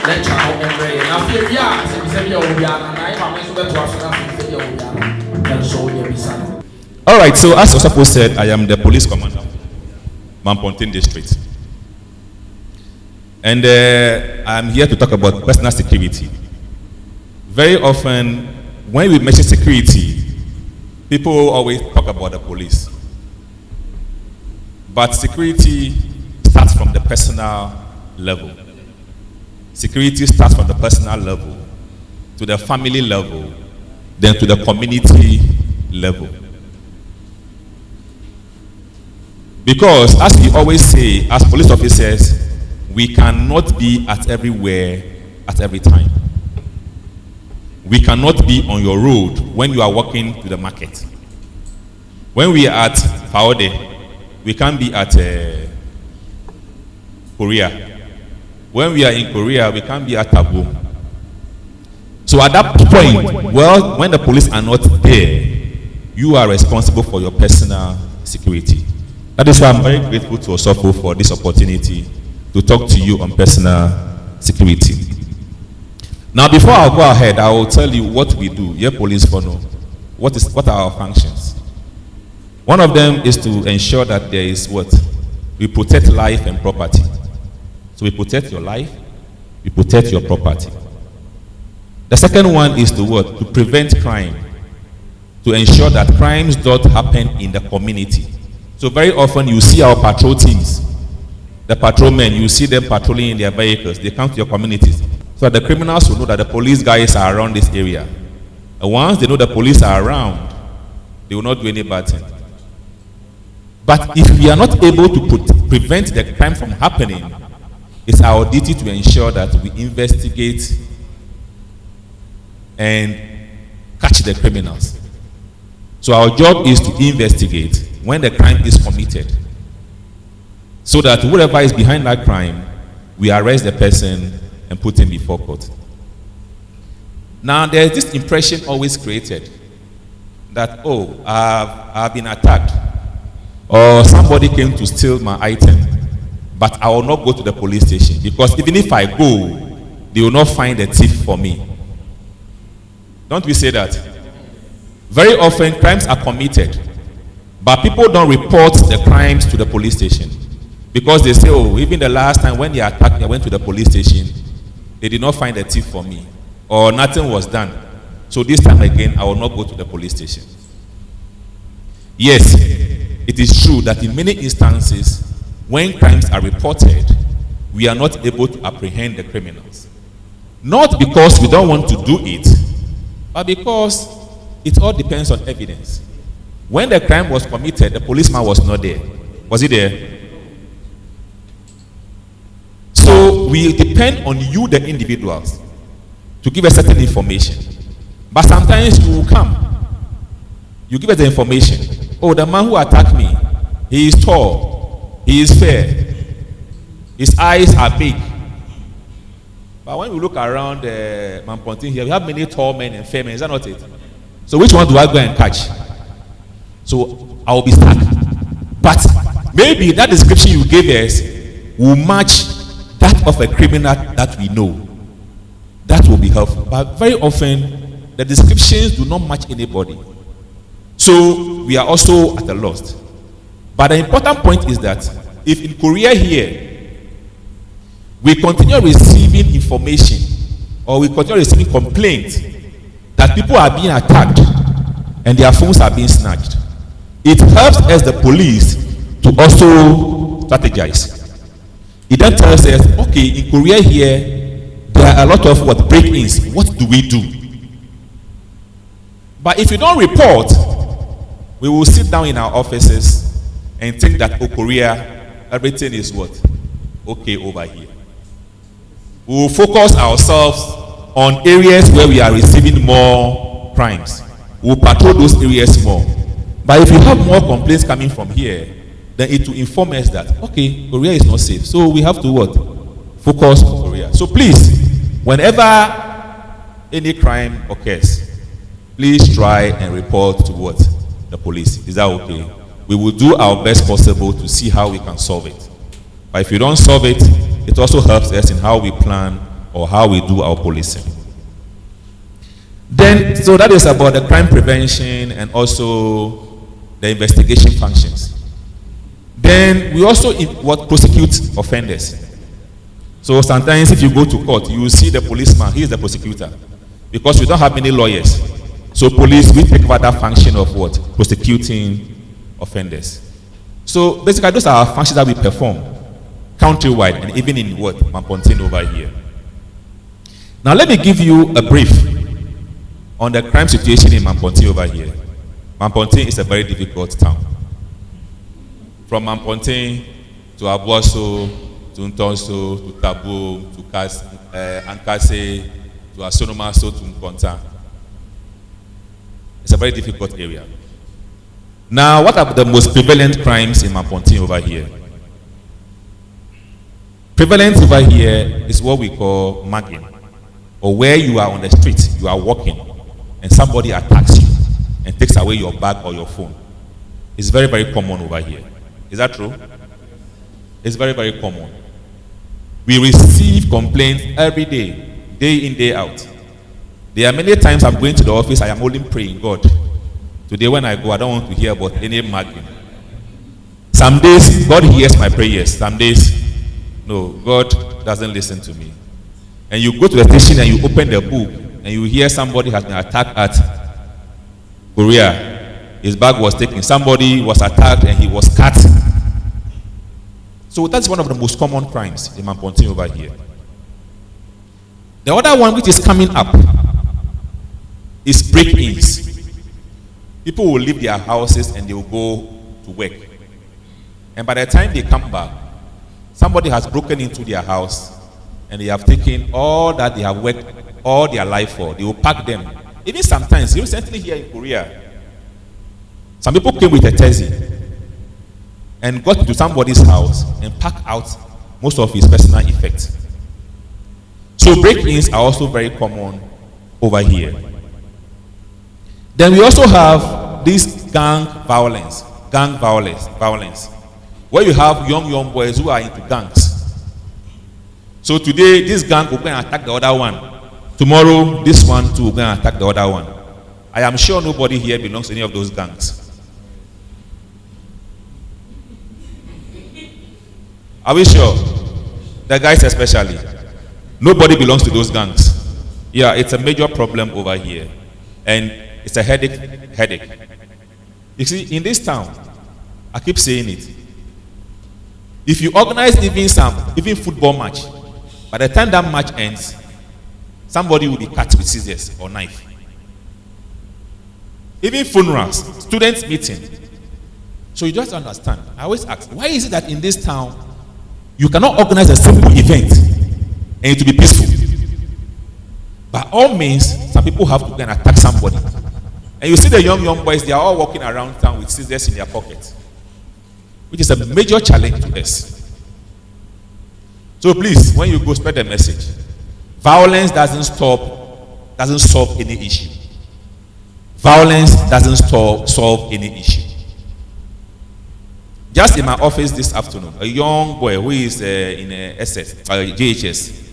Let's channel every. Now, if you are, say you will be an I am going to ask you and so you be son. All right, so as Osapo said, I am the police commander, Mampontin District. And I'm here to talk about personal security. Very often, when we mention security, people always talk about the police. But security starts from the personal level. Security starts from the personal level, to the family level, then to the community level. Because, as we always say, as police officers, we cannot be at everywhere at every time. We cannot be on your road when you are walking to the market. When we are at Faode, we can't be at Korea. When we are in Korea, we can't be at Tabu. So at that point, well, when the police are not there, you are responsible for your personal security. That is why I'm very grateful to Osofo for this opportunity to talk to you on personal security. Now, before I go ahead, I will tell you what we do. Your police for know. What are our functions? One of them is to ensure that there is what? We protect life and property. So we protect your life, we protect your property. The second one is to what? To prevent crime. To ensure that crimes don't happen in the community. So very often you see our patrol teams, the patrolmen, you see them patrolling in their vehicles. They come to your communities. So that the criminals will know that the police guys are around this area. And once they know the police are around, they will not do any bad thing. But if we are not able to prevent the crime from happening, it's our duty to ensure that we investigate and catch the criminals. So our job is to investigate when the crime is committed, so that whoever is behind that crime, we arrest the person and put him before court. Now, there's this impression always created that, oh, I've been attacked, or somebody came to steal my item, but I will not go to the police station, because even if I go, they will not find a thief for me. Don't we say that? Very often, crimes are committed, but people don't report the crimes to the police station, because they say, oh, even the last time when they attacked me, I went to the police station, they did not find a thief for me, or nothing was done. So this time again, I will not go to the police station. Yes, it is true that in many instances, when crimes are reported, we are not able to apprehend the criminals. Not because we don't want to do it, but because it all depends on evidence. When the crime was committed, the policeman was not there. Was he there? So we depend on you, the individuals, to give us certain information. But sometimes you will come, you give us the information. Oh, the man who attacked me, he is tall, he is fair, his eyes are big. But when we look around Mampontin here, we have many tall men and fair men. Is that not it? So which one do I go and catch? So I will be stuck. But maybe that description you gave us will match that of a criminal that we know. That will be helpful. But very often, the descriptions do not match anybody. So we are also at a loss. But the important point is that if in Korea here, we continue receiving information, or we continue receiving complaints that people are being attacked and their phones are being snatched, it helps us, the police, to also strategize. It then tells us, okay, in Korea here, there are a lot of what break-ins. What do we do? But if you don't report, we will sit down in our offices and think that, oh, Korea, everything is what? Okay over here. We will focus ourselves on areas where we are receiving more crimes. We will patrol those areas more. But if you have more complaints coming from here, then it will inform us that, okay, Korea is not safe. So we have to what? Focus on Korea. So please, whenever any crime occurs, please try and report to what? The police. Is that okay? We will do our best possible to see how we can solve it. But if you don't solve it, it also helps us in how we plan or how we do our policing. Then, so that is about the crime prevention and also the investigation functions. Then we also prosecute offenders. So sometimes if you go to court, you will see the policeman, he is the prosecutor. Because we don't have many lawyers. So police, we take over that function of what? Prosecuting offenders. So basically those are our functions that we perform countrywide and even in what? Mampontin over here. Now let me give you a brief on the crime situation in Mampontin over here. Mampontin is a very difficult town. From Mampontin to Abuaso, to Ntonso, to Tabo, to Ankase, to Asonomaso, to Nkonta. It's a very difficult area. Now, what are the most prevalent crimes in Mampontin over here? Prevalence over here is what we call mugging, or where you are on the street, you are walking, and somebody attacks you and takes away your bag or your phone. It's very, very common over here. Is that true? It's very, very common. We receive complaints every day, day in, day out. There are many times I'm going to the office, I am only praying, God, today when I go, I don't want to hear about any mugging. Some days, God hears my prayers. Some days, no, God doesn't listen to me. And you go to the station and you open the book and you hear somebody has been attacked at Korea. His bag was taken. Somebody was attacked and he was cut. So that's one of the most common crimes in Mampontin over here. The other one which is coming up is break-ins. People will leave their houses and they will go to work. And by the time they come back, somebody has broken into their house and they have taken all that they have worked all their life for. They will pack them. Even sometimes, recently here in Korea, some people came with a taxi and got to somebody's house and packed out most of his personal effects. So break-ins are also very common over here. Then we also have this gang violence, where you have young boys who are into gangs. So today, this gang will go and attack the other one. Tomorrow, this one too will go and attack the other one. I am sure nobody here belongs to any of those gangs. Are we sure? The guys especially. Nobody belongs to those gangs. Yeah, it's a major problem over here. And it's a headache. You see, in this town, I keep saying it. If you organize even football match, by the time that match ends, somebody will be cut with scissors or knife. Even funerals, students meeting. So you just understand. I always ask, why is it that in this town, you cannot organize a simple event and it will be peaceful? By all means, some people have to go and attack somebody. And you see the young boys, they are all walking around town with scissors in their pockets, which is a major challenge to us. So please, when you go, spread the message. Violence doesn't solve any issue. Violence doesn't solve any issue. Just in my office this afternoon, a young boy who is in JHS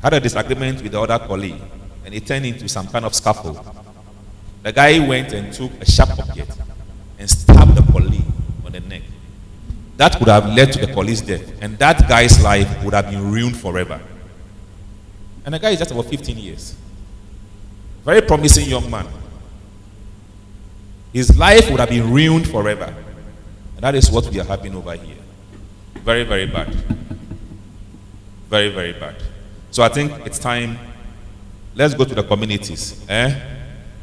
had a disagreement with the other colleague, and it turned into some kind of scuffle. The guy went and took a sharp object and stabbed the colleague on the neck. That would have led to the colleague's death, and that guy's life would have been ruined forever. And the guy is just about 15 years. Very promising young man. His life would have been ruined forever. And that is what we are having over here. Very, very bad. Very, very bad. So I think it's time. Let's go to the communities.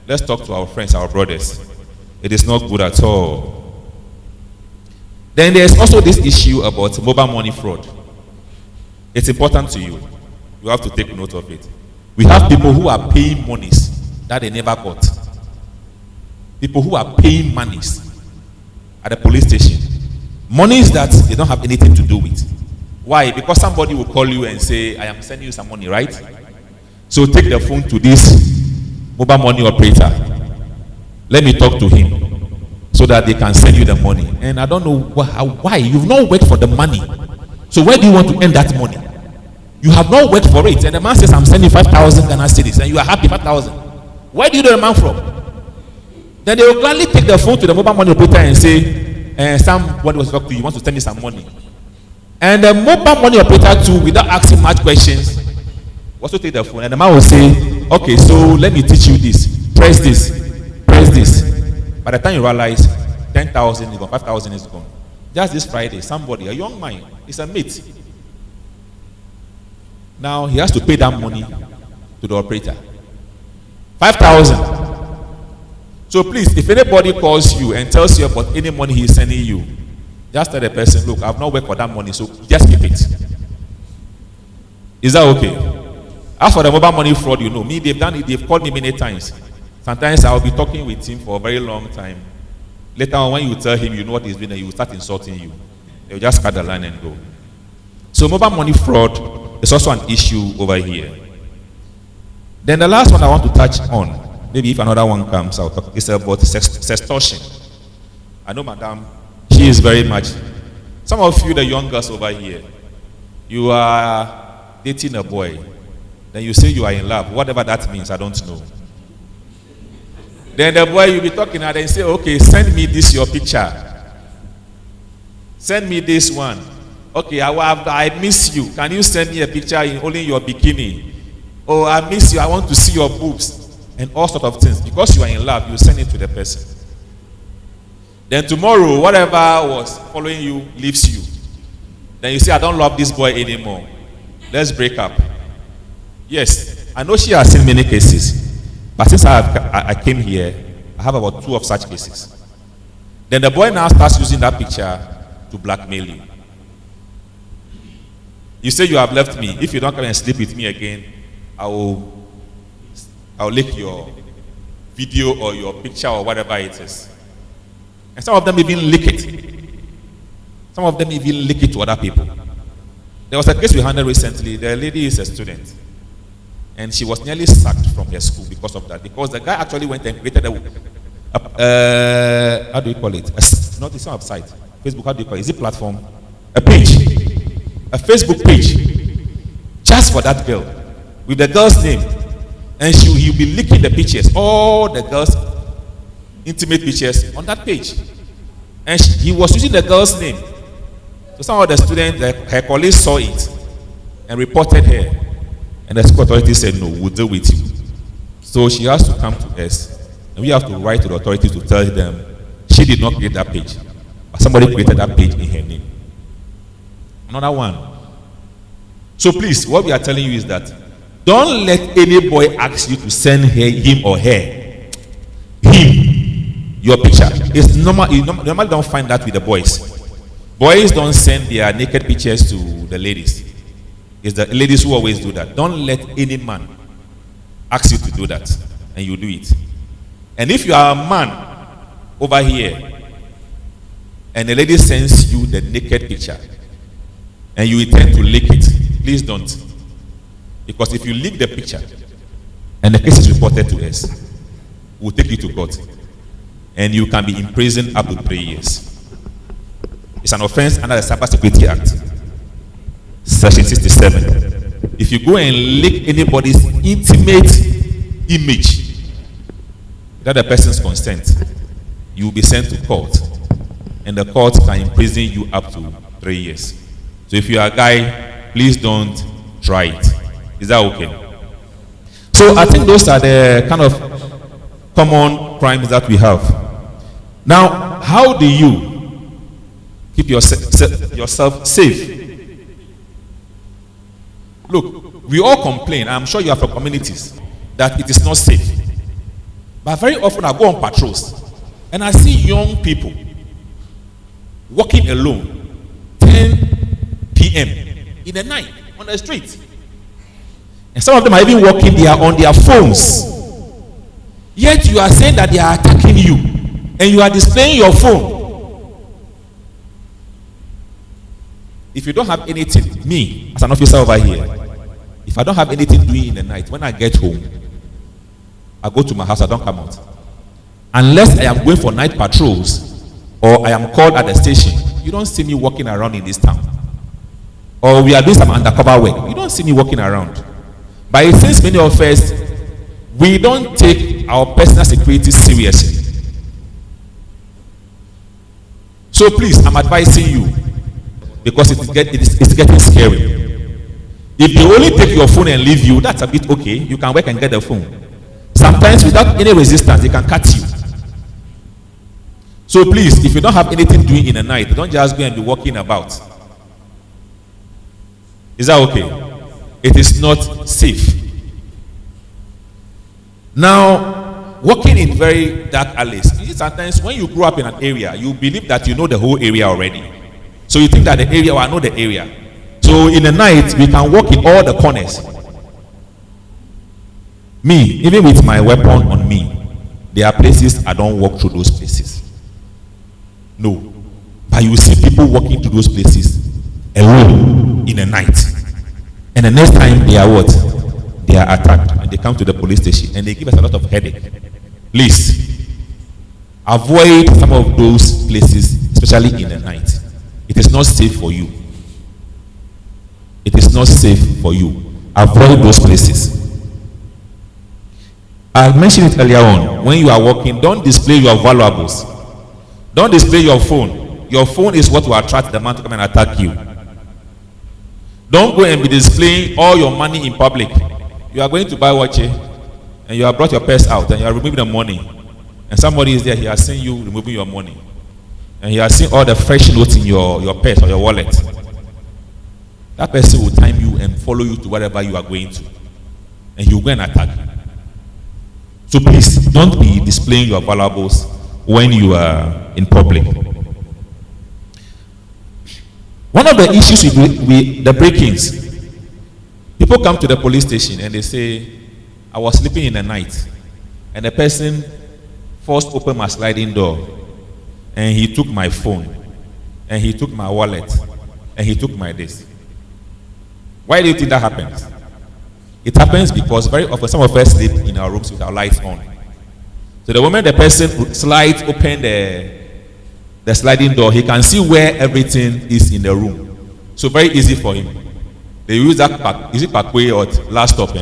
Let's talk to our friends, our brothers. It is not good at all. Then there's also this issue about mobile money fraud. It's important to you. You have to take note of it. We have people who are paying monies that they never got. People who are paying monies at the police station. Monies that they don't have anything to do with. Why? Because somebody will call you and say, I am sending you some money, right? So take the phone to this mobile money operator. Let me talk to him so that they can send you the money. And I don't know why. You've not worked for the money. So where do you want to earn that money? You have not worked for it. And the man says, I'm sending 5,000 Ghana cedis, and you are happy 5,000. Where do you know the man from? Then they will gladly take the phone to the mobile money operator and say, somebody was talking to you, want to send me some money. And the mobile money operator too, without asking much questions, also take the phone, and the man will say, okay, so let me teach you this. Press this. By the time you realize 10,000 is gone, 5,000 is gone. Just this Friday, somebody, a young man, is a mate. Now he has to pay that money to the operator. 5,000. So please, if anybody calls you and tells you about any money he's sending you, just tell the person, look, I've not worked for that money, so just keep it. Is that okay? As for the mobile money fraud, you know, me, they've done it, they've called me many times. Sometimes I'll be talking with him for a very long time. Later on, when you tell him you know what he's doing, he will start insulting you. They'll just cut the line and go. So mobile money fraud is also an issue over here. Then the last one I want to touch on, maybe if another one comes out, is about sextortion. I know, madam, she is very much. Some of you, the young girls over here, you are dating a boy, then you say you are in love. Whatever that means, I don't know. Then the boy, you'll be talking and then say, okay, send me this your picture. Send me this one. Okay, I miss you. Can you send me a picture in only your bikini? Oh, I miss you. I want to see your boobs. And all sorts of things. Because you are in love, you send it to the person. Then tomorrow, whatever was following you leaves you. Then you say, I don't love this boy anymore. Let's break up. Yes, I know she has seen many cases. But since I came here, I have about 2 of such cases. Then the boy now starts using that picture to blackmail you. You say you have left me. If you don't come and sleep with me again, I'll lick your video or your picture or whatever it is. And some of them even lick it. Some of them even lick it to other people. There was a case we handled recently. The lady is a student. And she was nearly sacked from her school because of that. Because the guy actually went and created how do you call it? It's not a website. Facebook, how do you call it? Is it platform? A page. A Facebook page. Just for that girl. With the girl's name. And he'll be leaking the pictures. All the girls' intimate pictures on that page. And he was using the girl's name. So some of the students, her colleagues saw it and reported her. And the school authority said, no, we'll deal with you. So she has to come to us. And we have to write to the authorities to tell them she did not create that page. But somebody created that page in her name. Another one. So please, what we are telling you is that don't let any boy ask you to send him or her your picture. It's normal. You normally don't find that with the boys. Boys don't send their naked pictures to the ladies. It's the ladies who always do that. Don't let any man ask you to do that, and you do it. And if you are a man over here, and the lady sends you the naked picture, and you intend to lick it, please don't. Because if you leak the picture, and the case is reported to us, we'll take you to court. And you can be imprisoned up to 3 years. It's an offense under the Cyber Security Act. Section 67. If you go and leak anybody's intimate image without the person's consent, you will be sent to court. And the court can imprison you up to 3 years. So if you are a guy, please don't try it. Is that okay? So I think those are the kind of common crimes that we have. Now, how do you keep yourself safe? Look, we all complain, I'm sure you are from communities, that it is not safe. But very often I go on patrols and I see young people walking alone 10 p.m. in the night on the street. And some of them are even walking there on their phones. Yet you are saying that they are attacking you and you are displaying your phone. If you don't have anything, me as an officer over here, if I don't have anything doing in the night, when I get home, I go to my house, I don't come out. Unless I am going for night patrols or I am called at the station, you don't see me walking around in this town. or we are doing some undercover work. You don't see me walking around. But it seems many of us, we don't take our personal security seriously. So please, I'm advising you, because it's getting scary. If they only take your phone and leave you, that's a bit okay. You can work and get the phone. Sometimes without any resistance, they can cut you. So please, if you don't have anything doing in the night, don't just go and be walking about. Is that okay? It is not safe. Now, walking in very dark alleys. Sometimes when you grow up in an area, you believe that you know the whole area already. So you think that the area, I know the area. So in the night, we can walk in all the corners. Me, even with my weapon on me, there are places I don't walk through those places. No. But you see people walking to those places alone in the night. And the next time they are what? They are attacked and they come to the police station and they give us a lot of headache. Please, avoid some of those places, especially in the night. It is not safe for you. It is not safe for you. Avoid those places. I mentioned it earlier on. When you are walking, don't display your valuables. Don't display your phone. Your phone is what will attract the man to come and attack you. Don't go and be displaying all your money in public. You are going to buy watch and you have brought your purse out and you are removing the money. And somebody is there, he has seen you removing your money. And he has seen all the fresh notes in your purse or your wallet. That person will time you and follow you to wherever you are going to. And he will go and attack you. So please, don't be displaying your valuables when you are in public. One of the issues with the break-ins, people come to the police station and they say, I was sleeping in the night and the person forced open my sliding door and he took my phone and he took my wallet and he took my this. Why do you think that happens? It happens because very often some of us sleep in our rooms with our lights on. So the moment the person slides open the sliding door, he can see where everything is in the room. So very easy for him. They use that, is it parkway or last stop?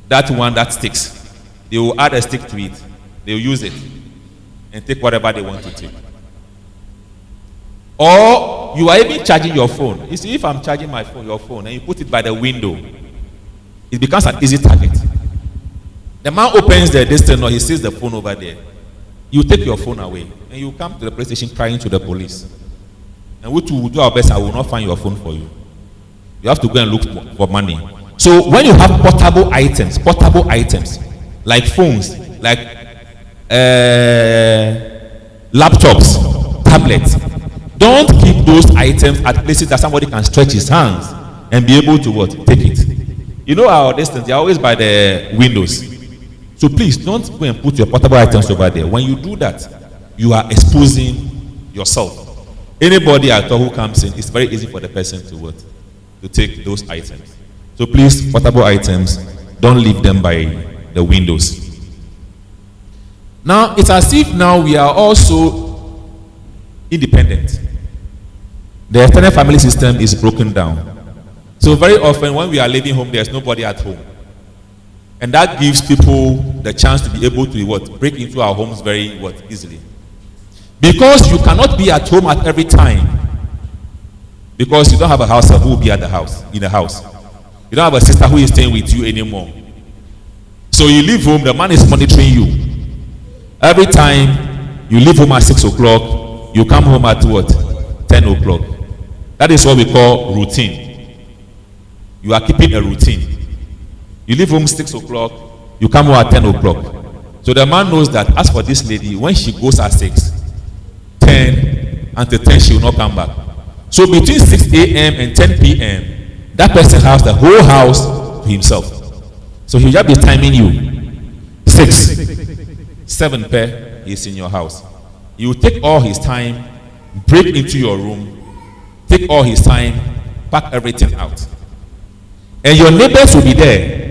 That one that sticks. They will add a stick to it. They will use it and take whatever they want to take. Or you are even charging your phone. You see, if I'm charging my phone, your phone, and you put it by the window, it becomes an easy target. The man opens the distance or he sees the phone over there. You take your phone away and you come to the police station crying to the police. And we will do our best. I will not find your phone for you. You have to go and look for money. So when you have portable items like phones, like laptops, tablets, don't keep those items at places that somebody can stretch his hands and be able to what? Take it. You know our distance, they're always by the windows. So please don't go and put your portable items over there. When you do that, you are exposing yourself. Anybody at all who comes in, it's very easy for the person to what? To take those items. So please, portable items, don't leave them by the windows. Now, it's as if now we are also independent. The extended family system is broken down. So very often when we are leaving home, there's nobody at home. And that gives people the chance to be able to what? Break into our homes very what? Easily. Because you cannot be at home at every time. Because you don't have a house who will be at the house, in the house. You don't have a sister who is staying with you anymore. So you leave home, the man is monitoring you. Every time you leave home at 6 o'clock, you come home at what? 10 o'clock. That is what we call routine. You are keeping a routine. You leave home 6 o'clock, you come home at 10 o'clock. So the man knows that as for this lady, when she goes at 6, 10, until 10 she will not come back. So between 6 a.m. and 10 p.m., that person has the whole house to himself. So he'll just be timing you. 6, 7 pair, he's in your house. He will take all his time, break into your room, take all his time, pack everything out. And your neighbors will be there.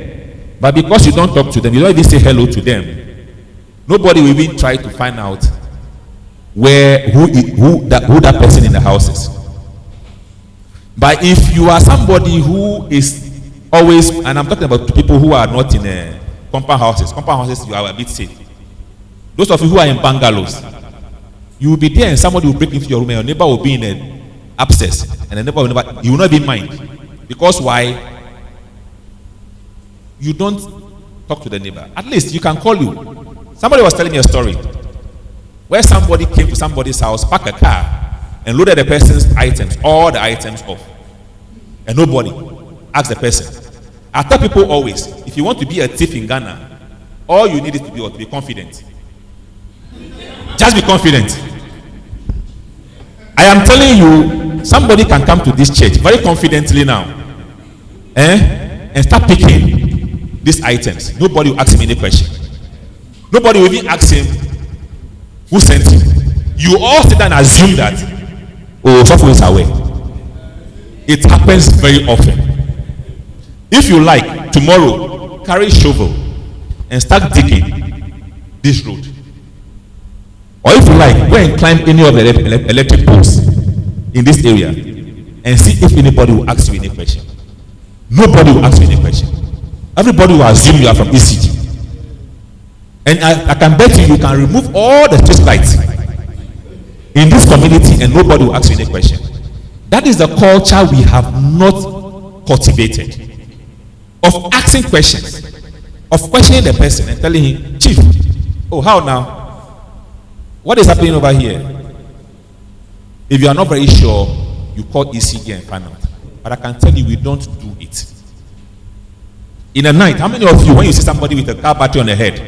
But because you don't talk to them, you don't even say hello to them, nobody will even try to find out who that person in the house is. But if you are somebody who is always, and I'm talking about people who are not in compound houses, you are a bit safe. Those of you who are in bungalows, you will be there and somebody will break into your room and your neighbor will be in an upstairs, and the neighbor will never, you will not even mind. Because why? You don't talk to the neighbor. At least you can call you. Somebody was telling me a story where somebody came to somebody's house, parked a car, and loaded the person's items, all the items off. And nobody asked the person. I tell people always, if you want to be a thief in Ghana, all you need is to be confident. Just be confident. I am telling you, somebody can come to this church very confidently now, and start picking these items. Nobody will ask him any question. Nobody will even ask him who sent him. You all sit down and assume that, oh, someone is away. It happens very often. If you like, tomorrow, carry shovel and start digging this road. Or if you like, go and climb any of the electric poles in this area and see if anybody will ask you any question. Nobody will ask you any question. Everybody will assume you are from ECG. And I can bet you can remove all the street lights in this community and nobody will ask you any question. That is the culture we have not cultivated. Of asking questions. Of questioning the person and telling him, Chief, oh, how now? What is happening over here? If you are not very sure, you call ECG and find out. But I can tell you, we don't do it. In the night, how many of you, when you see somebody with a car battery on the head,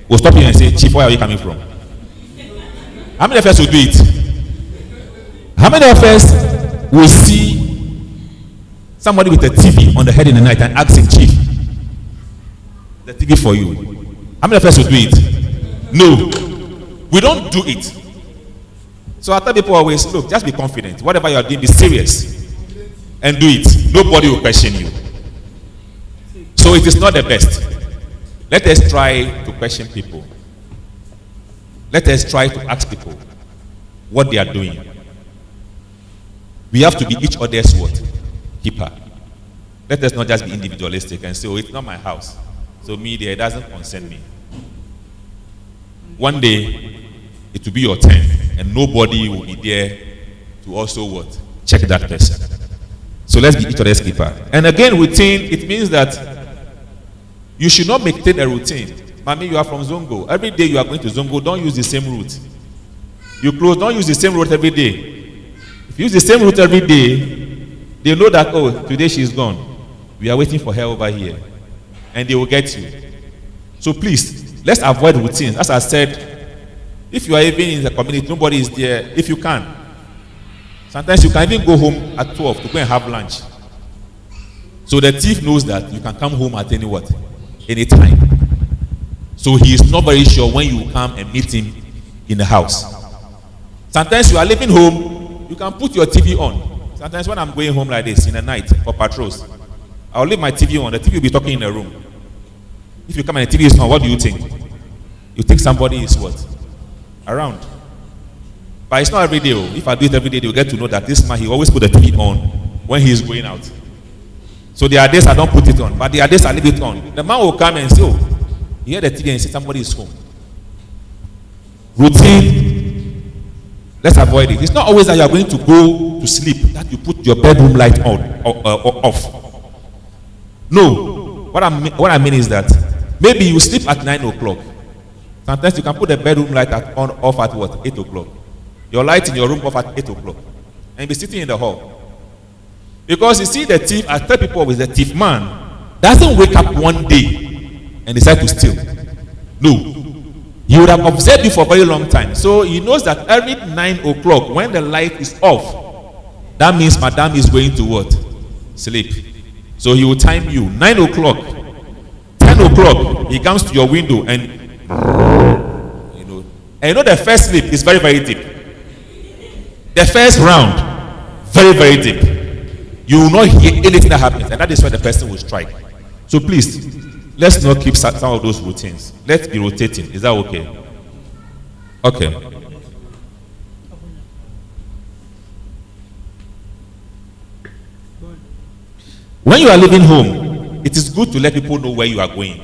will stop you and say, Chief, where are you coming from? How many of us will do it? How many of us will see somebody with a TV on the head in the night and ask him, Chief, the TV for you? How many of us will do it? No, we don't do it. So I tell people always, look, just be confident. Whatever you are doing, be serious and do it. Nobody will question you. So it is not the best. Let us try to question people. Let us try to ask people what they are doing. We have to be each other's what? Keeper. Let us not just be individualistic and say, oh, it's not my house, so me there, it doesn't concern me. One day, it will be your turn, and nobody will be there to also what? Check that person. So let's be each other's keeper. And again, routine, it means that you should not maintain a routine. Mommy, you are from Zongo. Every day you are going to Zongo, don't use the same route. You close, don't use the same route every day. If you use the same route every day, they know that, oh, today she is gone. We are waiting for her over here. And they will get you. So please, let's avoid routines. As I said, if you are even in the community, nobody is there, if you can. Sometimes you can even go home at 12 to go and have lunch. So the thief knows that you can come home at any time. So he is not very sure when you come and meet him in the house. Sometimes you are leaving home, you can put your TV on. Sometimes when I'm going home like this in the night for patrols, I'll leave my TV on. The TV will be talking in the room. If you come and the TV is on, what do you think? You think somebody is what? Around. But it's not every day. If I do it every day, they'll get to know that this man, he always put the TV on when he is going out. So there are days I don't put it on, but there are days I leave it on. The man will come and say, oh, you hear the TV and say somebody is home. Routine, let's avoid it. It's not always that you are going to go to sleep that you put your bedroom light on or off. No, what I mean is that maybe you sleep at 9 o'clock. Sometimes you can put the bedroom light off at what? 8 o'clock. Your light in your room off at 8 o'clock. And be sitting in the hall. Because you see the thief, I tell people always, the thief man doesn't wake up one day and decide to steal. No. He would have observed you for a very long time. So he knows that every 9 o'clock when the light is off, that means madam is going to what? Sleep. So he will time you. 9 o'clock, 10 o'clock, he comes to your window and you know the first sleep is very, very deep. The first round, very, very deep. You will not hear anything that happens, and that is why the person will strike. So please, let's not keep some of those routines. Let's be rotating. Is that okay? Okay. When you are leaving home, it is good to let people know where you are going.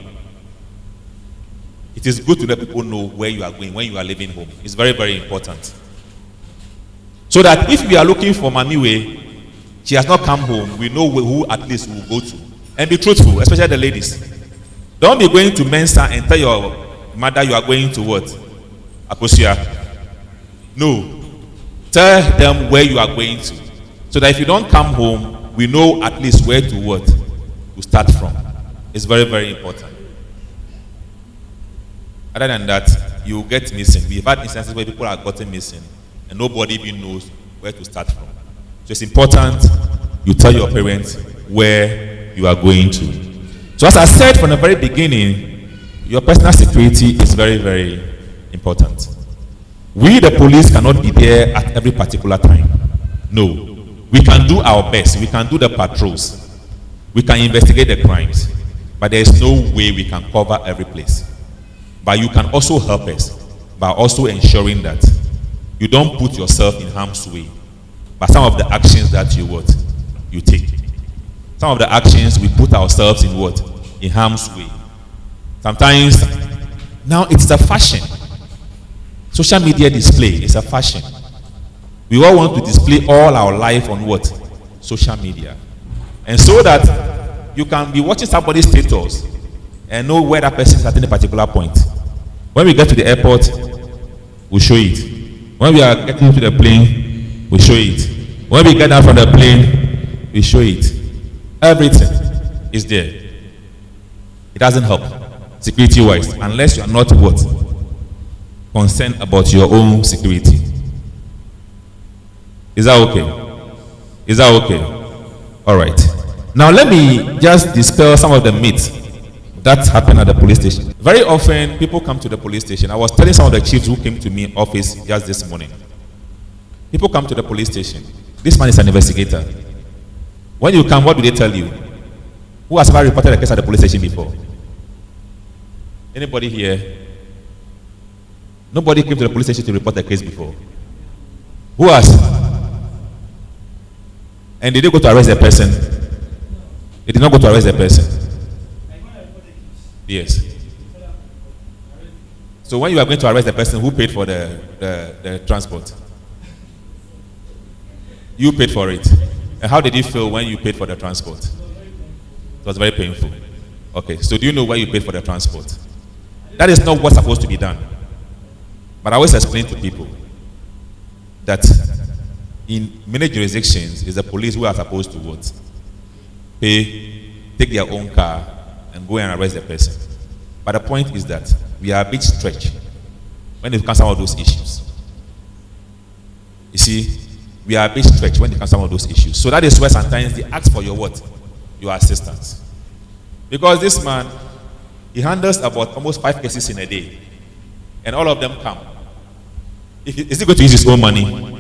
It is good to let people know where you are going when you are leaving home. It's very, very important. So that if we are looking for Mamiwe, she has not come home, we know who at least we will go to. And be truthful, especially the ladies. Don't be going to Mensa and tell your mother you are going to what? Akosia. No. Tell them where you are going to. So that if you don't come home, we know at least where to what? To start from. It's very, very important. Other than that, you will get missing. We've had instances where people are gotten missing and nobody even knows where to start from. So it's important you tell your parents where you are going to. So as I said from the very beginning, your personal security is very, very important. We, the police, cannot be there at every particular time. No. We can do our best. We can do the patrols. We can investigate the crimes. But there is no way we can cover every place. But you can also help us by also ensuring that you don't put yourself in harm's way by some of the actions that you take. Some of the actions we put ourselves in in harm's way. Sometimes now it's a fashion. Social media display is a fashion. We all want to display all our life on social media. And so that you can be watching somebody's status and know where that person is at any particular point. When we get to the airport, we'll show it. When we are getting to the plane, we'll show it. When we get down from the plane, we show it. Everything is there. It doesn't help security-wise unless you are not concerned about your own security. Is that okay? Is that okay? All right. Now let me just dispel some of the myths that happen at the police station. Very often people come to the police station. I was telling some of the chiefs who came to me office just this morning. People come to the police station. This man is an investigator. When you come, what do they tell you? Who has ever reported a case at the police station before? Anybody here? Nobody came to the police station to report a case before. Who has? And did they go to arrest the person? They did not go to arrest the person. Yes. So when you are going to arrest the person, who paid for the transport? You paid for it. And how did you feel when you paid for the transport? It was very painful. Okay, so do you know why you paid for the transport? That is not what's supposed to be done. But I always explain to people that in many jurisdictions, it's the police who are supposed to take their own car and go and arrest the person. But the point is that we are a bit stretched when it comes to some of those issues. You see, we are a bit stretched when it comes to some of those issues. So that is why sometimes they ask for your your assistance. Because this man, he handles about almost 5 cases in a day. And all of them come. Is he going to use his own money?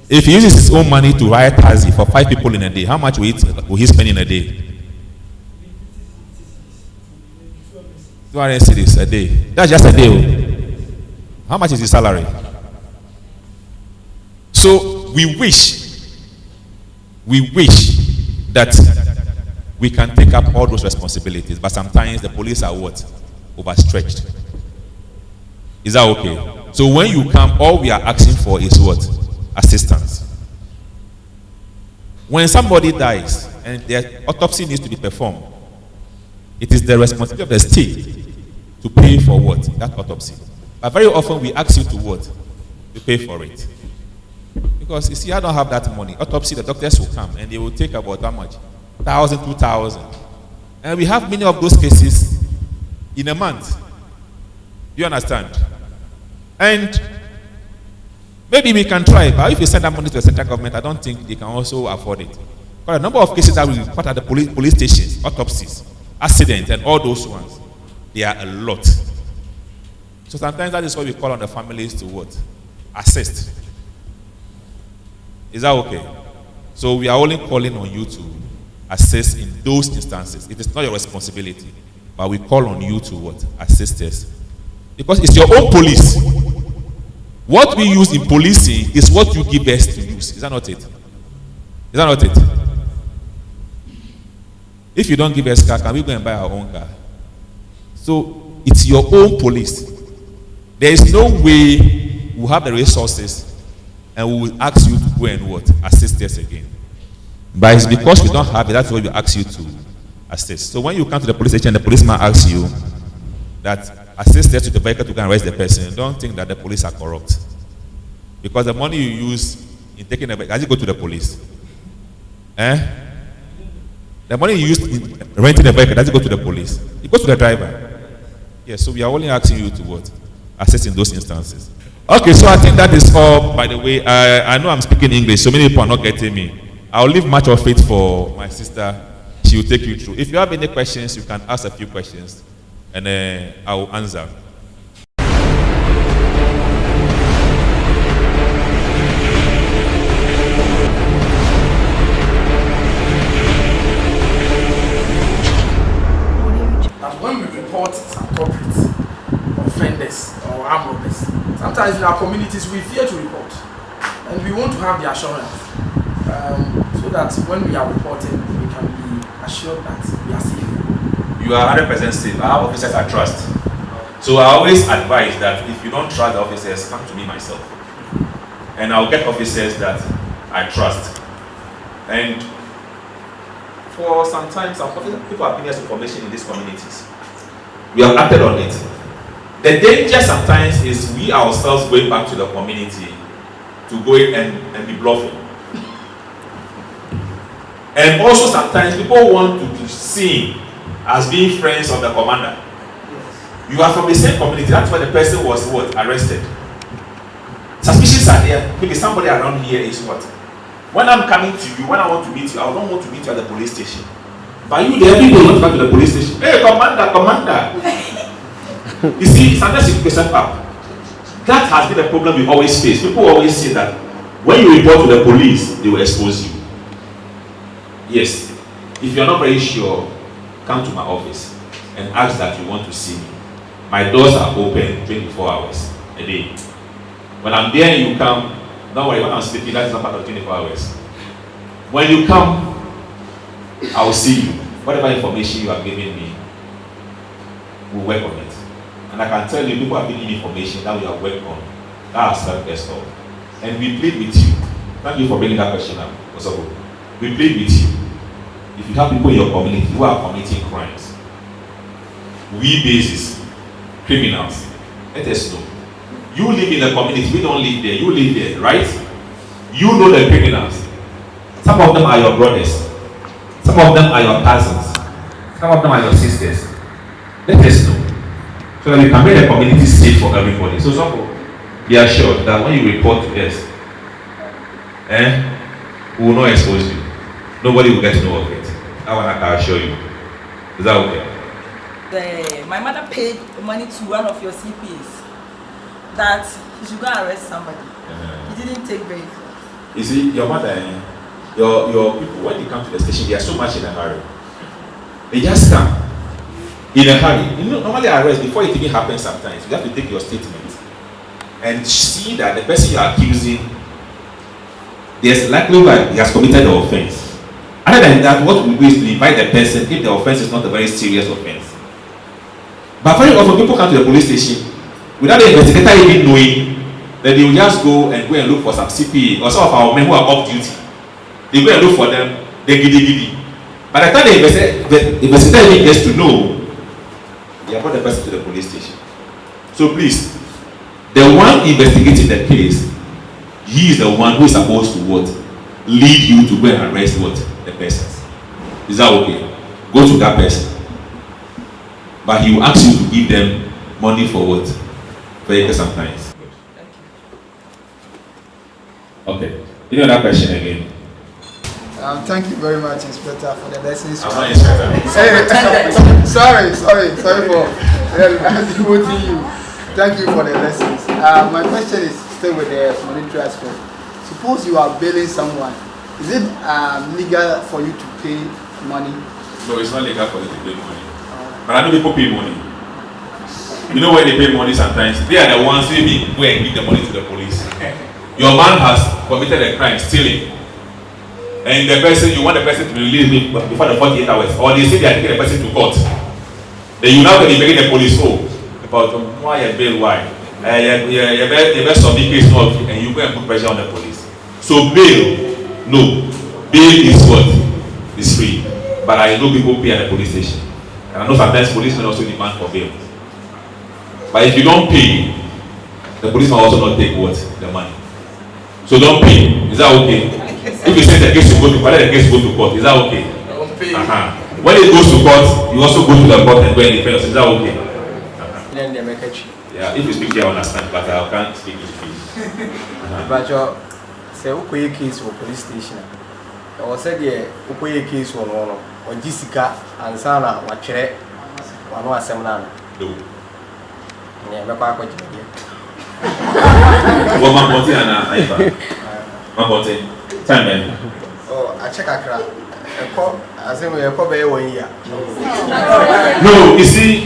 If he uses his own money to hire taxi for 5 people in a day, how much will he spend in a day? 200 cedis a day. That's just a day. How much is his salary? So we wish that we can take up all those responsibilities, but sometimes the police are overstretched. Is that okay? So when you come, all we are asking for is assistance. When somebody dies and their autopsy needs to be performed, it is the responsibility of the state to pay for that autopsy. But very often we ask you to pay for it. Because you see, I don't have that money. Autopsy, the doctors will come and they will take about how much? 1,000, 2,000. And we have many of those cases in a month. You understand? And maybe we can try, but if you send that money to the central government, I don't think they can also afford it. But a number of cases that we report at the police stations, autopsies, accidents, and all those ones, they are a lot. So sometimes that is why we call on the families to assist. Is that okay? So we are only calling on you to assist in those instances. It is not your responsibility, but we call on you to assist us. Because it's your own police. What we use in policing is what you give us to use. Is that not it? Is that not it? If you don't give us car, can we go and buy our own car? So it's your own police. There is no way we have the resources and we will ask you to go and what? Assist us again. But it's because we don't have it, that's why we ask you to assist. So when you come to the police station, the policeman asks you that assist us to the vehicle to go and arrest the person, don't think that the police are corrupt. Because the money you use in taking the vehicle, does it go to the police? The money you use in renting the vehicle, does it go to the police? It goes to the driver. Yes, so we are only asking you to what? Assist in those instances. Okay, so I think that is all, by the way. I know I'm speaking English, so many people are not getting me. I'll leave much of it for my sister. She will take you through. If you have any questions, you can ask a few questions, and I will answer. That when we report some corporate offenders or armed robbers, sometimes in our communities we fear to report, and we want to have the assurance so that when we are reporting, we can be assured that we are safe. You are 100% safe. I have officers I trust. So I always advise that if you don't trust the officers, come to me myself. And I'll get officers that I trust. And for some time, people have given us information in these communities. We have acted on it. The danger sometimes is we ourselves going back to the community to go in and be bluffing. And also sometimes people want to be seen as being friends of the commander. Yes. You are from the same community, that's why the person was what? Arrested. Suspicions are there. Maybe somebody around here is what? When I'm coming to you, when I want to meet you, I don't want to meet you at the police station. But you there, people want to come to the police station. Hey, commander. You see, sometimes you pick yourself up. That has been a problem we always face. People always say that when you report to the police, they will expose you. Yes. If you're not very sure, come to my office and ask that you want to see me. My doors are open 24 hours a day. When I'm there and you come, don't worry, when I'm sleeping, that's not part of 24 hours. When you come, I will see you. Whatever information you are giving me, we'll work on it. And I can tell you, people have given me information that we are working on. That has helped us all. And we plead with you. Thank you for bringing that question up. We plead with you. If you have people in your community who are committing crimes, we basis criminals, let us know. You live in the community, we don't live there, you live there, right? You know the criminals. Some of them are your brothers, some of them are your cousins, some of them are your sisters. Let us know. So that we can make the community safe for everybody. So be assured that when you report to us, we will not expose you. Nobody will get to know of it. That one I can assure you. Is that okay? My mother paid money to one of your CPs that he should go and arrest somebody. He didn't take very far. You see, your mother, your people, when they come to the station, they are so much in a hurry. They just come in a hurry. You know, normally arrest, before it even happens sometimes, you have to take your statement and see that the person you are accusing, there's likelihood he has committed the offense. Other than that, what we do is to invite the person if the offense is not a very serious offense. But very often people come to the police station without the investigator even knowing that they will just go and look for some CPA or some of our men who are off duty. They go and look for them, they giddy. By the time the investigator even gets to know, they have brought the person to the police station. So please, the one investigating the case, he is the one who is supposed to what? Lead you to go and arrest what? The person. Is that okay? Go to that person. But he will ask you to give them money for what? Vehicle sometimes. Okay. You know that question again? Thank you very much, Inspector, for the lessons. I'm not Inspector. Sorry for demoting you. Thank you for the lessons. My question is still with the monetary aspect. Suppose you are bailing someone. Is it legal for you to pay money? No, it's not legal for you to pay money. But I know people pay money. You know why they pay money sometimes? They are the ones who go and give the money to the police. Your man has committed a crime, stealing. and the person, you want the person to release me before the 48 hours, or they say they are taking the person to court. Then you now be making the police about why a bail, why? You best submit case and you go and put pressure on the police. So bail, no. Bail is what? It's free. But I know people pay at the police station. And I know sometimes policemen also demand for bail. But if you don't pay, the policeman also not take what? The money. So don't pay. Is that okay? If you send the case to go to court, let the case go to court. Is that okay? Don't pay. When it goes to court, you also go to the court and go and defend us. Is that okay? Then they make a cheat. Yeah, if you speak here, I understand, but I can't speak English. But you say, okay, case for police station. I was said, yeah, okay, case for one or Jessica and Sana, what chair, one was seminar. No. Yeah, my papa. What my body and my body. Time man. Oh, I check a crack. I say we are probably 1 year. No, you see,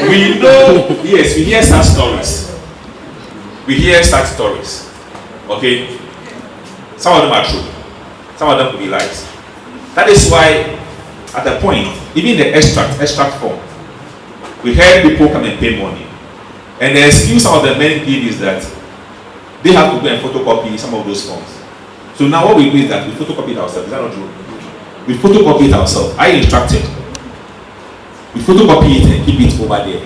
we know, yes, we hear such stories. We hear such stories. Okay? Some of them are true. Some of them could be lies. That is why, at the point, even the extract form, we heard people come and pay money. And the excuse some of the men give is that they have to go and photocopy some of those forms. So now what we do is that we photocopy it ourselves. Is that not true? We photocopy it ourselves. I instructed. We photocopy it and keep it over there.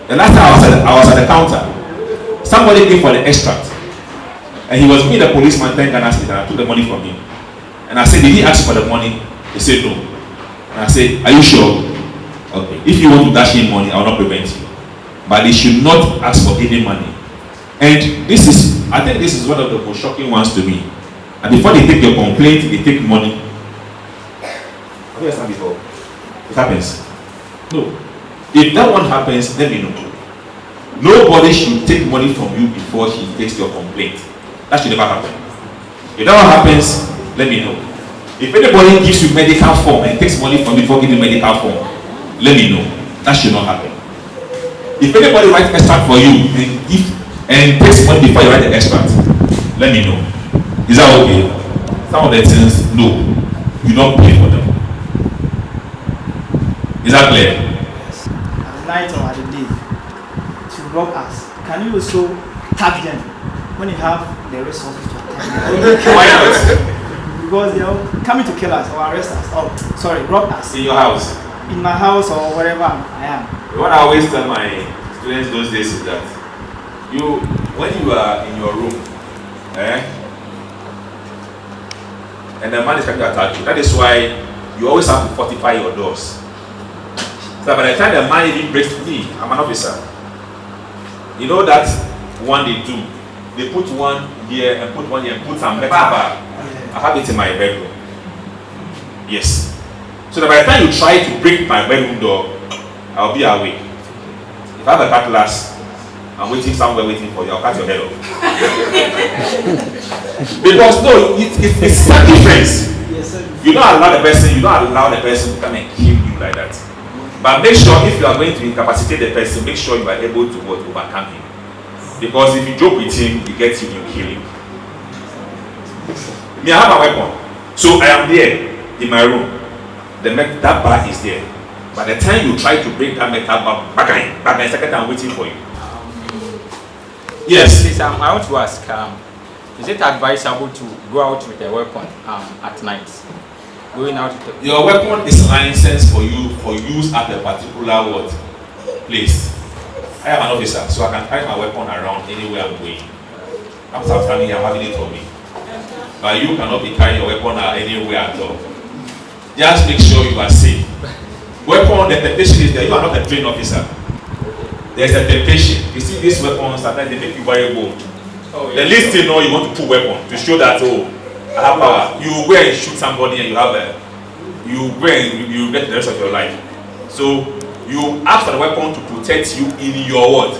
The last time I was at the counter, somebody came for the extract. And he was giving the policeman 10 Ghana cedis and I took the money from him. And I said, did he ask for the money? He said no. And I said, are you sure? Okay. If you want to dash in money, I will not prevent you. But they should not ask for any money. And this is, I think this is one of the most shocking ones to me. And before they take your complaint, they take money. Have you heard before? It happens. No. If that one happens, let me know. Nobody should take money from you before he takes your complaint. That should never happen. If that one happens, let me know. If anybody gives you medical form and takes money from you before giving medical form, let me know. That should not happen. If anybody writes extract for you and takes money before you write the extract, let me know. Is that okay? Some of the things, no. You don't pay for them. Is that clear? At night or at the day to rob us. Can you also tag them when you have the resources to tag them? Why not? Because they are coming to kill us or arrest us. Oh, sorry, rob us. In your house. In my house or wherever I am. What I always tell my students those days is that when you are in your room, and the man is coming to attack you, that is why you always have to fortify your doors. So by the time the man even breaks me, I'm an officer. You know that one they do, they put one here and put one here and put some metal bar. I have it in my bedroom. Yes. So that by the time you try to break my bedroom door, I'll be awake. If I have a cutlass, I'm waiting somewhere waiting for you, I'll cut your head off. Because no, it's self-defense. You don't allow the person to come and kill you like that. But make sure if you are going to incapacitate the person, make sure you are able to overcome him. Because if you joke with him, he gets you, you kill him. Me, I have a weapon. So I am there in my room. That bar is there. By the time you try to break that metal bar, back in second, I'm waiting for you. Yes. Please, I want to ask, is it advisable to go out with a weapon at night? Going out with your weapon is licensed for use at a particular place. I am an officer, so I can carry my weapon around anywhere I'm going. After I'm standing here, I'm having it on me. But you cannot be carrying your weapon anywhere at all. Just make sure you are safe. Weapon, the temptation is there. You are not a trained officer. There's a temptation. You see these weapons, sometimes they make you very bold. The least thing you want to put weapon to show that I have power. You go and shoot somebody and you regret the rest of your life. So you ask for the weapon to protect you in your house.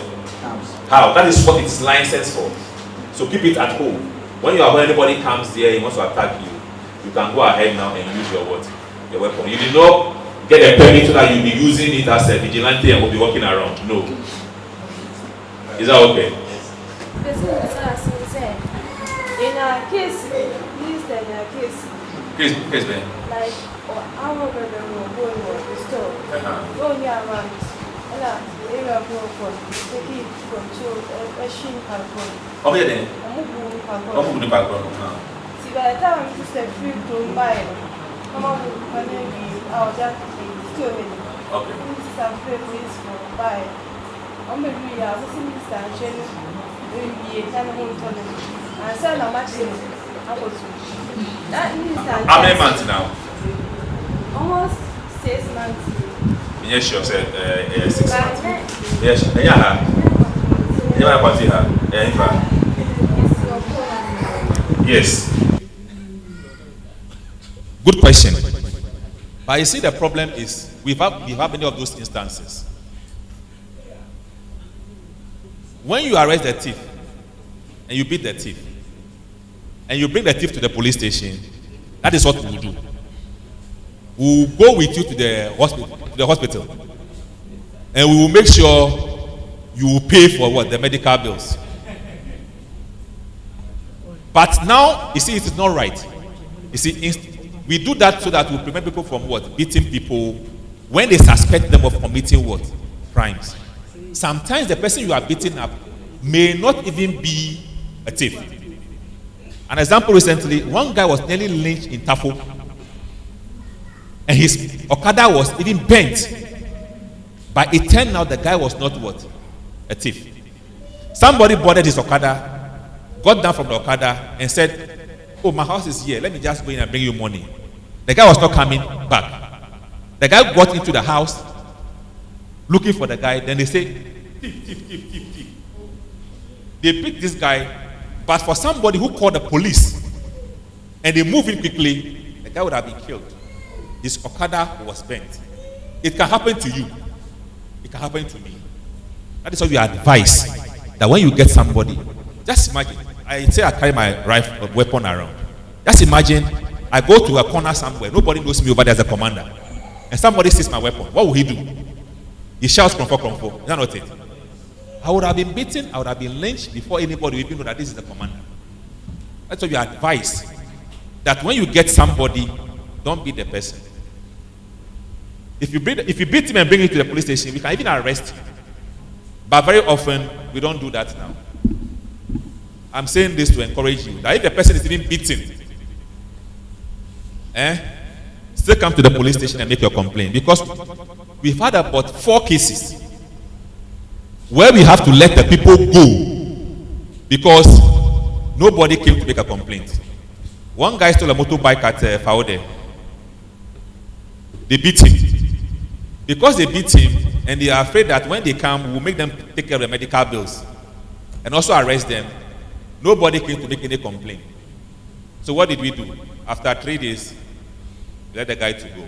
That is what it's licensed for. So keep it at home. When anybody comes there, he wants to attack you, you can go ahead now and use your weapon. You did not get a permit so that you'll be using it as a vigilante and will be walking around. No. Is that okay? In our case, use the Case man. Like, our brother will go to the store. Go near around. Area for taking control, a shin alcohol. Okay then. I'm the background. See, by the time I'm just a free to buy, come on, I'll just still in. Okay. This is a free place for buy. I'm a real, I was in this station. We can hold on and sell a machine. How many months now? Almost 6 months. Yes, sure, said 6 months. Yes, yeah. Yes. Good question. But you see, the problem is we have many of those instances. When you arrest the thief and you beat the thief and you bring the thief to the police station, that is what we will do. We will go with you to the hospital, and we will make sure you will pay for what? The medical bills. But now, you see, it is not right. You see, we do that so that we prevent people from what? Beating people when they suspect them of committing what? Crimes. Sometimes the person you are beating up may not even be a thief. An example recently, one guy was nearly lynched in Tafo, and his Okada was even bent. But it turned out the guy was not what? A thief. Somebody boarded his Okada, got down from the Okada and said, "Oh, my house is here. Let me just go in and bring you money." The guy was not coming back. The guy got into the house looking for the guy. Then they say, thief. They picked this guy, but for somebody who called the police and they moved in quickly, the guy would have been killed. His Okada was bent. It can happen to you. It can happen to me. That is why we advise that when you get somebody, just imagine. I say I carry my weapon around. Just imagine I go to a corner somewhere. Nobody knows me over there as a commander, and somebody sees my weapon. What will he do? He shouts, "Kromfo." Is that not it? I would have been beaten. I would have been lynched before anybody would even know that this is the commander. That's why we advise that when you get somebody, don't beat the person. If you beat him and bring him to the police station, we can even arrest him. But very often, we don't do that now. I'm saying this to encourage you that if the person is even beaten, still come to the police station and make your complaint. Because we've had about 4 cases where we have to let the people go because nobody came to make a complaint. One guy stole a motorbike at Faude. They beat him. Because they beat him and they are afraid that when they come, we'll make them take care of the medical bills and also arrest them. Nobody came to make any complaint. So what did we do? After 3 days, we let the guy to go.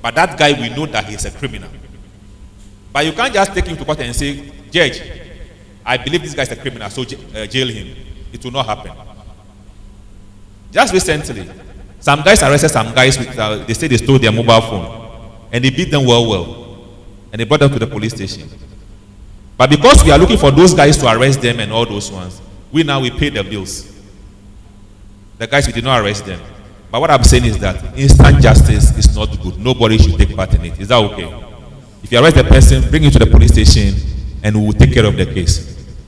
But that guy, we know that he's a criminal. But you can't just take him to court and say, "Judge, I believe this guy is a criminal, so jail him." It will not happen. Just recently, some guys arrested some guys with, they say they stole their mobile phone. And they beat them well. And they brought them to the police station. But because we are looking for those guys to arrest them and all those ones, we pay the bills. The guys, we did not arrest them. But what I'm saying is that instant justice is not good. Nobody should take part in it. Is that okay? If you arrest the person, bring him to the police station and we will take care of the case.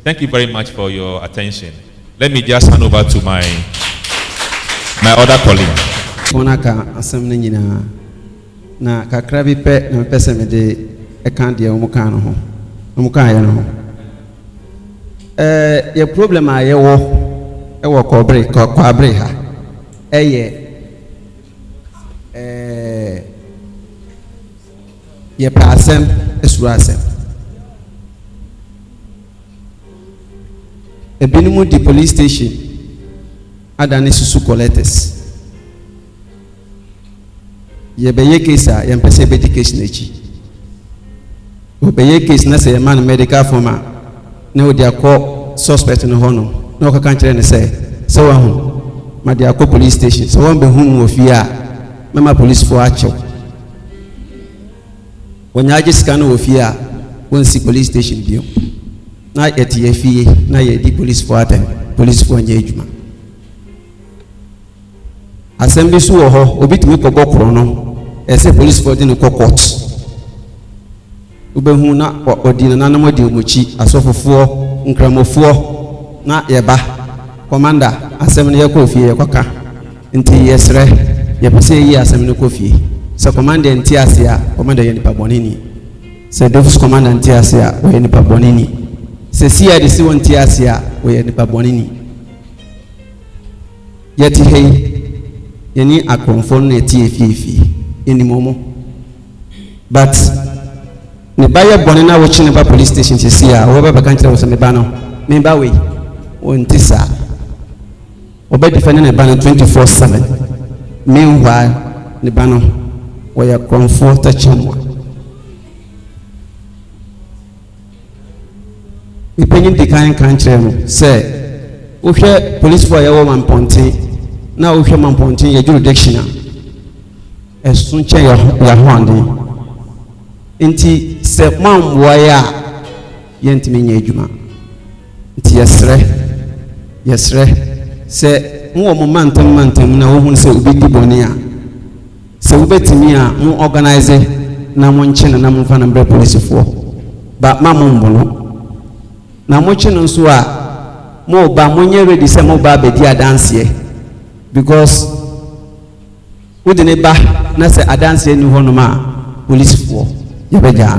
Thank you very much for your attention. Let me just hand over to my other colleague. Na kakra bi pe na pese me de e kan de omuka no ho omuka ye no ye problem a ye wo kwabre ha ye pasem esurasem e binimu di police station adani susu collectors. Ye be ye case a ye mpese be case na chi o be ye case na say man medical forma na o dia call suspect no hono na o ka kan kire ne say so wa hu ma dia call police station so won be hu mu ofia mema police for acho wonya agi scan no ofia won si police station bio na yeti ye fie na ye di police for atem police for nya ejuma asɛm bi so wɔ hɔ obi tumi kɔbɔ koro no ɛsɛ police for de no kɔ court wobɛhu na ɔdi nananom adi ɔmɔkyi asɔfofoɔ nkramofoɔ na yɛba commander asɛm no yɛkɔ fie yɛkɔka nti yɛsrɛ yɛpɛ sɛ yɛyi asɛm no kɔ fie sɛ commander nti ase a commander yɛ nipa bɔneni sɛ Davis commander nti ase a wɔyɛ nipa bɔneni sɛ CID si wɔn nti ase a wɔyɛ nipa bɔneni yɛte hei yɛni akrɔmfoɔ no yɛte efie enimomo but ne ba yɛ bɔne na wɔkye ne ba police station sisi a wɔbɛbɛka nkyerɛ wɔ sɛ me ba no me ba wei wɔnti saa wɔbɛdefend ne ba no 24/7 meanwhile ne ba no wɔyɛ krɔmfoɔ takyɛmmoa mepanyin di kan kan kyerɛ no sɛ wohwɛ policefoɔ a yɛwɔ mampɔnten na wohwɛ mampɔnten yɛ jurisdiction a ɛso nkyɛn yɛhoɔden nti sɛ mammoa yɛ a yɛntumi nyɛ adwuma nti yɛsrɛ sɛ mowɔ mo mantam na wohunu sɛ obi di bɔne a sɛ wobɛtumi a mo organize na monkye no na momfa no mbrɛ polisifoɔ ba ma mombo no na mokye no nso a moba monyɛ ready sɛ moba abɛdi adanseɛ because wode ne ba na sɛ adanseɛ ni hɔnom a polisifoɔ yɛbɛgyaa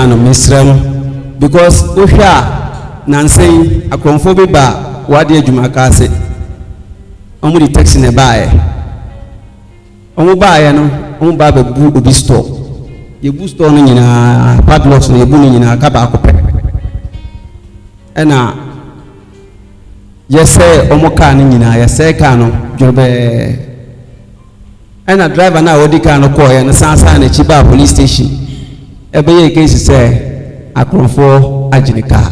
no mesrɛ no because wohwɛ a nansɛn akrɔmfoɔ bi ba wɔade adwuma ka ase ɔmo de taxi ne baeɛ ɔmo baeɛ no ɔmo ba bɛbu obi store yɛbu store no nyinaa padlocks no yɛbu no nyinaa ka baako pɛ ɛna yɛsɛ ɔmo kaa no nyinaa yɛsɛ kaa no dworobɛɛ ɛna driver na wɔde kaa no kɔɔyɛ no sansan n'akyi baa police station ɛbɛyɛ case sɛ akrɔmfoɔ agye ne kaa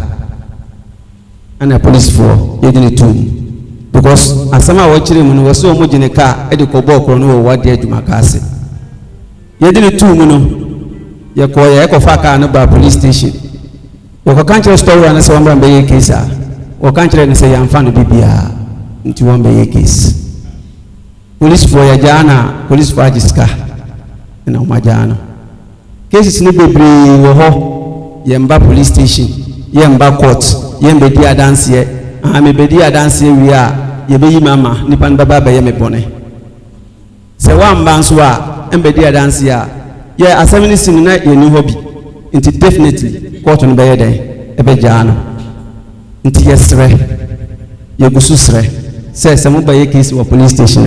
ɛna policefoɔ yɛde ne tum because asɛm a wɔkyerɛ mu no wɔ sɛ ɔmo gye ne kaa ɛde kɔbɔɔ korɔ no wɔ wɔde adwuma ka ase yɛde ne tum no yɛkɔfa kaa no baa police station yɛkɔka nkyerɛ story no sɛ wɔmmra mbɛyɛ case a wɔka nkyerɛ no sɛ yɛmfa no bibiaa nti wɔn bɛyɛ case policefoɔ yɛgyaa na policefoɔ agye sika ɛna wɔn agyaa no cases no bebree wɔ hɔ yɛmba police station yɛmba court yɛmbɛdi adanseɛ mebɛdi adanseɛ wie a yɛbɛyi mama nipa no bɛba bɛyɛ me bɔne sɛ woamba nso a ɛmbɛdi adanseɛ a yɛ asɛm no si no na yɛni hɔ bi nti definitely court no bɛyɛ dɛn ɛbɛgyaa no nti yɛsrɛ yɛgu so srɛ sɛ mobɛyɛ case wɔ police station